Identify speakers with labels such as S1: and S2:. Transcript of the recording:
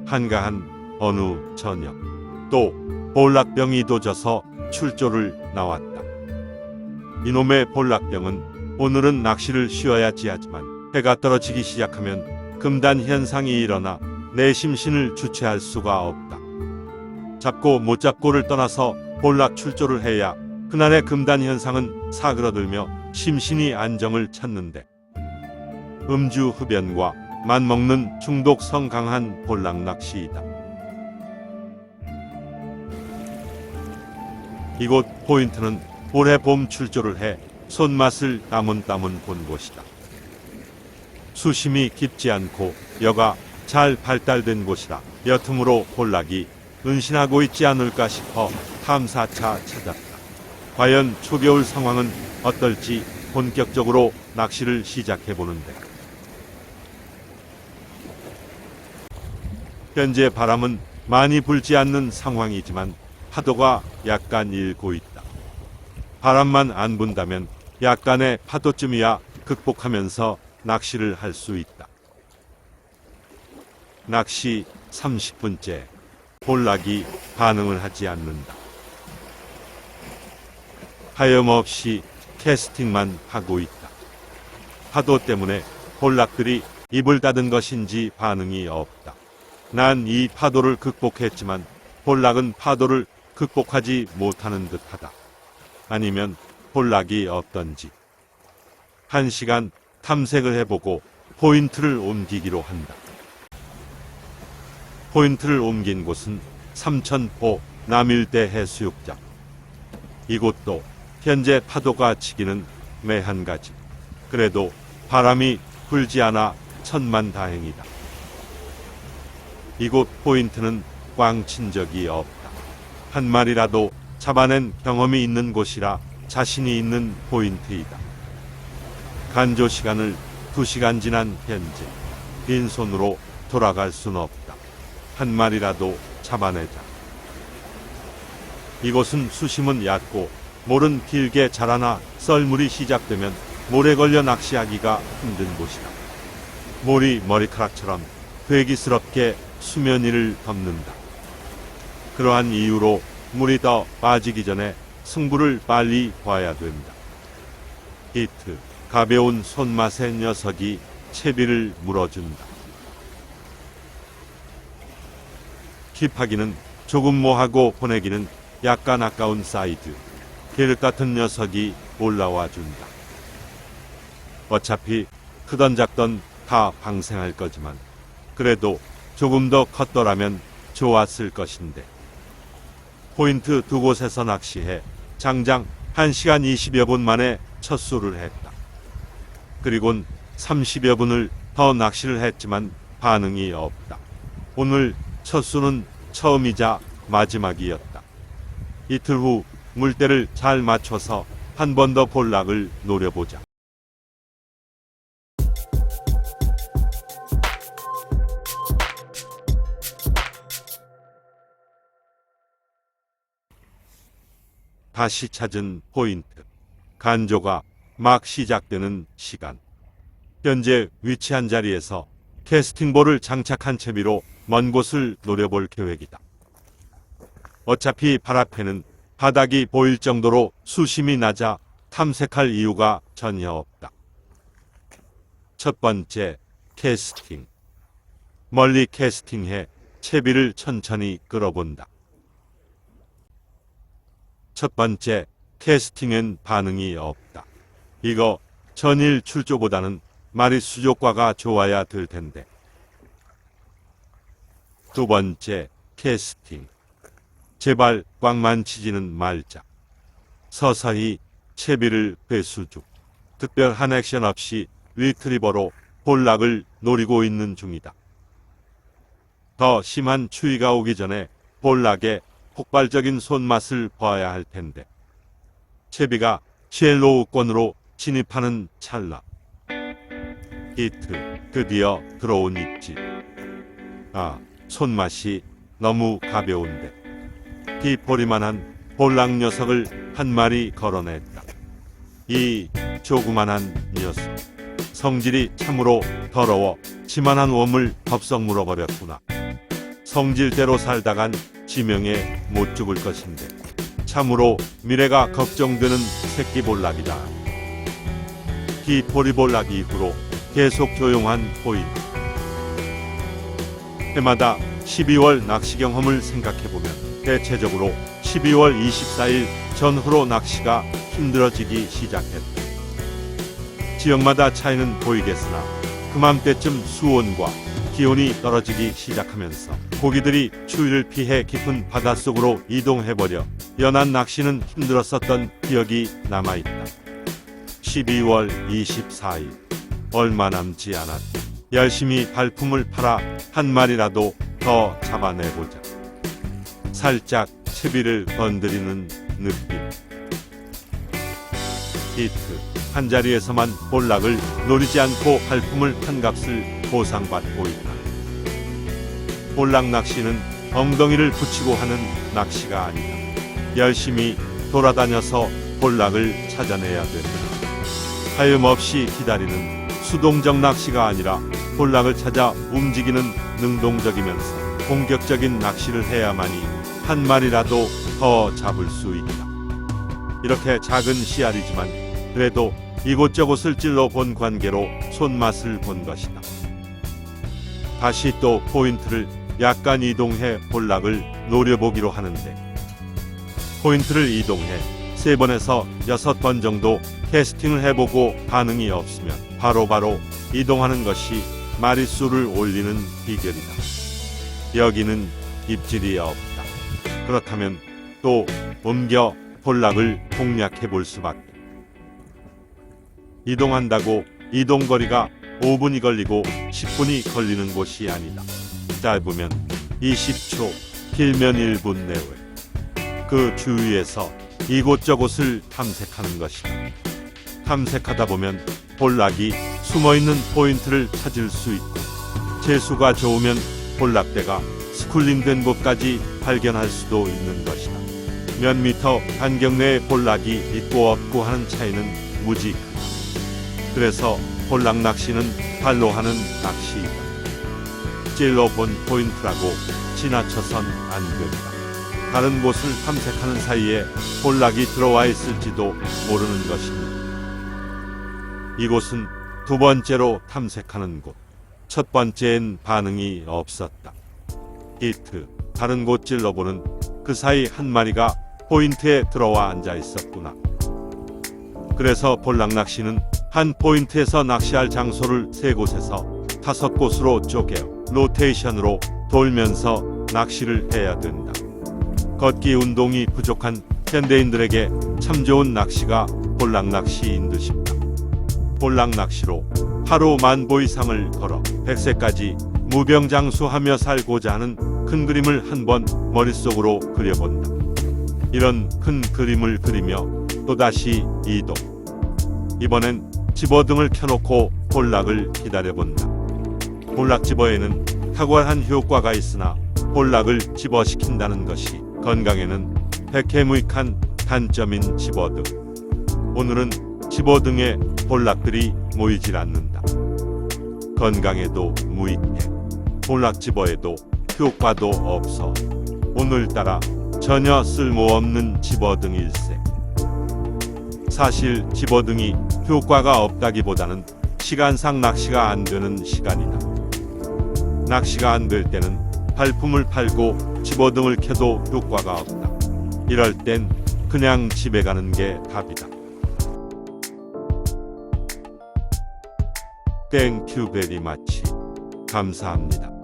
S1: 한가한 어느 저녁, 또 볼락병이 도져서 출조를 나왔다. 이놈의 볼락병은 오늘은 낚시를 쉬어야지 하지만 해가 떨어지기 시작하면 금단 현상이 일어나 내 심신을 주체할 수가 없다. 잡고 못 잡고를 떠나서 볼락 출조를 해야 그날의 금단 현상은 사그러들며 심신이 안정을 찾는데, 음주 흡연과 맞먹는 중독성 강한 볼락 낚시이다. 이곳 포인트는 올해 봄 출조를 해 손맛을 따문따문 본 곳이다. 수심이 깊지 않고 여가 잘 발달된 곳이라 여틈으로 볼락이 은신하고 있지 않을까 싶어 탐사차 찾았다. 과연 초겨울 상황은 어떨지 본격적으로 낚시를 시작해보는데, 현재 바람은 많이 불지 않는 상황이지만 파도가 약간 일고 있다. 바람만 안 분다면 약간의 파도쯤이야 극복하면서 낚시를 할 수 있다. 낚시 30분째 볼락이 반응을 하지 않는다. 하염없이 캐스팅만 하고 있다. 파도 때문에 볼락들이 입을 닫은 것인지 반응이 없다. 난 이 파도를 극복했지만 볼락은 파도를 극복하지 못하는 듯하다. 아니면 볼락이 없던지. 1시간 탐색을 해보고 포인트를 옮기기로 한다. 포인트를 옮긴 곳은 삼천포 남일대 해수욕장. 이곳도 현재 파도가 치기는 매한가지. 그래도 바람이 불지 않아 천만다행이다. 이곳 포인트는 꽝 친 적이 없다. 한 마리라도 잡아낸 경험이 있는 곳이라 자신이 있는 포인트이다. 간조 시간을 2시간 지난 현재 빈손으로 돌아갈 순 없다. 한 마리라도 잡아내자. 이곳은 수심은 얕고 몰은 길게 자라나 썰물이 시작되면 몰에 걸려 낚시하기가 힘든 곳이다. 몰이 머리카락처럼 괴기스럽게 수면 위를 덮는다. 그러한 이유로 물이 더 빠지기 전에 승부를 빨리 봐야 된다. 히트, 가벼운 손맛의 녀석이 채비를 물어준다. 킵하기는 조금 모하고 보내기는 약간 아까운 사이즈, 계륵 같은 녀석이 올라와 준다. 어차피 크던 작던 다 방생할 거지만 그래도 조금 더 컸더라면 좋았을 것인데. 포인트 두 곳에서 낚시해 장장 1시간 20여 분 만에 첫 수를 했다. 그리곤 30여 분을 더 낚시를 했지만 반응이 없다. 오늘 첫 수는 처음이자 마지막이었다. 이틀 후 물때를 잘 맞춰서 한 번 더 볼락을 노려보자. 다시 찾은 포인트. 간조가 막 시작되는 시간. 현재 위치한 자리에서 캐스팅볼을 장착한 채비로 먼 곳을 노려볼 계획이다. 어차피 발 앞에는 바닥이 보일 정도로 수심이 낮아 탐색할 이유가 전혀 없다. 첫 번째, 캐스팅. 멀리 캐스팅해 채비를 천천히 끌어본다. 첫 번째, 캐스팅엔 반응이 없다. 이거 전일 출조보다는 마리수 효과가 좋아야 될 텐데. 두 번째, 캐스팅. 제발 꽝만 치지는 말자. 서서히 채비를 회수 중. 특별한 액션 없이 리트리버로 볼락을 노리고 있는 중이다. 더 심한 추위가 오기 전에 볼락의 폭발적인 손맛을 봐야 할 텐데. 채비가 쉘로우권으로 진입하는 찰나. 히트, 드디어 들어온 입질. 아, 손맛이 너무 가벼운데. 뒷포리만한 볼락 녀석을 한 마리 걸어냈다. 이 조그만한 녀석. 성질이 참으로 더러워 지만한 웜을 덥석 물어버렸구나. 성질대로 살다간 지명에 못 죽을 것인데 참으로 미래가 걱정되는 새끼 볼락이다. 기포리볼락 이후로 계속 조용한 포인트. 해마다 12월 낚시 경험을 생각해보면 대체적으로 12월 24일 전후로 낚시가 힘들어지기 시작했다. 지역마다 차이는 보이겠으나 그맘때쯤 수온과 기온이 떨어지기 시작하면서 고기들이 추위를 피해 깊은 바닷속으로 이동해버려 연안 낚시는 힘들었었던 기억이 남아있다. 12월 24일 얼마 남지 않았다. 열심히 발품을 팔아 한 마리라도 더 잡아내보자. 살짝 채비를 건드리는 느낌. 히트. 한자리에서만 볼락을 노리지 않고 발품을 판 값을 보상받고 있다. 볼락 낚시는 엉덩이를 붙이고 하는 낚시가 아니다. 열심히 돌아다녀서 볼락을 찾아내야 된다. 하염없이 기다리는 수동적 낚시가 아니라 볼락을 찾아 움직이는 능동적이면서 공격적인 낚시를 해야만이 한 마리라도 더 잡을 수 있다. 이렇게 작은 씨알이지만 그래도 이곳저곳을 찔러 본 관계로 손맛을 본 것이다. 다시 또 포인트를 약간 이동해 볼락을 노려보기로 하는데 포인트를 이동해 3번에서 6번 정도 캐스팅을 해보고 반응이 없으면 바로바로 이동하는 것이 마리수를 올리는 비결이다. 여기는 입질이 없다. 그렇다면 또 옮겨 볼락을 공략해 볼 수밖에. 이동한다고 이동거리가 5분이 걸리고 10분이 걸리는 곳이 아니다. 짧으면 20초, 길면 1분 내외. 그 주위에서 이곳저곳을 탐색하는 것이다. 탐색하다 보면 볼락이 숨어있는 포인트를 찾을 수 있고 재수가 좋으면 볼락대가 스쿨링된 곳까지 발견할 수도 있는 것이다. 몇 미터 간격 내에 볼락이 있고 없고 하는 차이는 무지 크다. 그래서 볼락 낚시는 발로 하는 낚시이다. 찔러본 포인트라고 지나쳐선 안 된다. 다른 곳을 탐색하는 사이에 볼락이 들어와 있을지도 모르는 것입니다. 이곳은 두 번째로 탐색하는 곳. 첫 번째엔 반응이 없었다. 히트. 다른 곳 찔러보는 그 사이 한 마리가 포인트에 들어와 앉아 있었구나. 그래서 볼락 낚시는 한 포인트에서 낚시할 장소를 3곳에서 5곳으로 쪼개어 로테이션으로 돌면서 낚시를 해야 된다. 걷기 운동이 부족한 현대인들에게 참 좋은 낚시가 볼락 낚시인 듯입니다. 볼락 낚시로 하루 10,000보 이상을 걸어 100세까지 무병장수하며 살고자 하는 큰 그림을 한번 머릿속으로 그려본다. 이런 큰 그림을 그리며 또다시 이동. 이번엔 집어등을 켜놓고 볼락을 기다려본다. 볼락 집어에는 탁월한 효과가 있으나 볼락을 집어시킨다는 것이 건강에는 백해무익한 단점인 집어등. 오늘은 집어등에 볼락들이 모이질 않는다. 건강에도 무익해. 볼락 집어에도 효과도 없어. 오늘따라 전혀 쓸모없는 집어등일세. 사실 집어등이 효과가 없다기보다는 시간상 낚시가 안 되는 시간이다. 낚시가 안 될 때는 발품을 팔고 집어등을 켜도 효과가 없다. 이럴 땐 그냥 집에 가는 게 답이다. 땡큐 베리 마치. 감사합니다.